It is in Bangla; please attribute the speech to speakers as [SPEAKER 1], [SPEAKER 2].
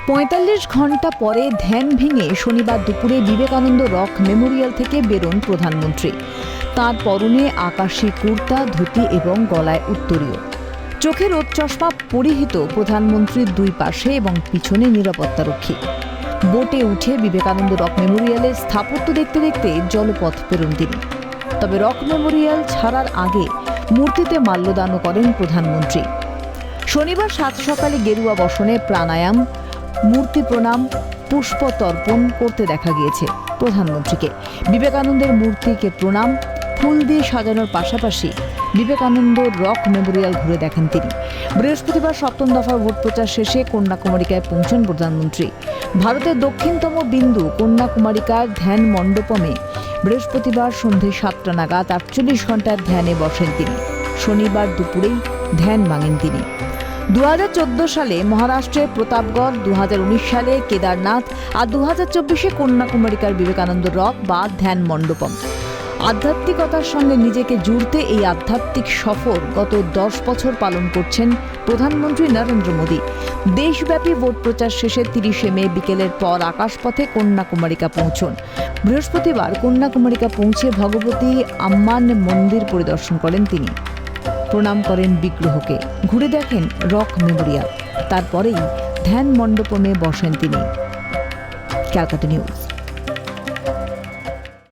[SPEAKER 1] ৪৫ ঘন্টা পরে ধ্যান ভেঙে শনিবার দুপুরে বিবেকানন্দ রক মেমোরিয়াল থেকে বেরোন প্রধানমন্ত্রী। তাঁর পরনে আকাশি কুর্তা, ধুতি এবং গলায় উত্তরীয়। চোখে রোদ চশমা পরিহিত প্রধানমন্ত্রীর দুই পাশে এবং পিছনে নিরাপত্তারক্ষী। বোটে উঠে বিবেকানন্দ রক মেমোরিয়ালের স্থাপত্য দেখতে দেখতে জলপথ পেরোন তিনি। তবে রক মেমোরিয়াল ছাড়ার আগে মূর্তিতে মাল্যদানও করেন প্রধানমন্ত্রী। শনিবার সাত সকালে গেরুয়া বসনে প্রাণায়াম, মূর্তি প্রণাম, পুষ্প তর্পণ করতে দেখা গিয়েছে প্রধানমন্ত্রীকে। বিবেকানন্দের মূর্তিকে প্রণাম, ফুল দিয়ে সাজানোর পাশাপাশি বিবেকানন্দ রক মেমোরিয়াল ঘুরে দেখেন তিনি। বৃহস্পতিবার সপ্তম দফার ভোট প্রচার শেষে কন্যাকুমারিকায় পৌঁছন প্রধানমন্ত্রী। ভারতের দক্ষিণতম বিন্দু কন্যাকুমারিকার ধ্যান মণ্ডপমে বৃহস্পতিবার সন্ধ্যে 7টা নাগাদ 48 ঘন্টার ধ্যানে বসেন তিনি। শনিবার দুপুরেই ধ্যান ভাঙেন তিনি। 2014 সালে মহারাষ্ট্রের প্রতাপগড়, 2019 সালে কেদারনাথ আর 2024-এ কন্যাকুমারিকার বিবেকানন্দ রক বা ধ্যান মণ্ডপম। আধ্যাত্মিকতার সঙ্গে নিজেকে জুড়তে এই আধ্যাত্মিক সফর গত 10 বছর পালন করছেন প্রধানমন্ত্রী নরেন্দ্র মোদী। দেশব্যাপী ভোট প্রচার শেষে 30শে মে বিকেলের পর আকাশপথে কন্যাকুমারিকা পৌঁছন। বৃহস্পতিবার কন্যাকুমারিকা পৌঁছে ভগবতী আম্মান মন্দির পরিদর্শন করেন তিনি। প্রণাম করেন বিগ্রহকে, ঘুরে দেখেন রক মেমোরিয়াল। তারপরেই ধ্যান মণ্ডপমে বসেন তিনি। ক্যালকাটা নিউজ।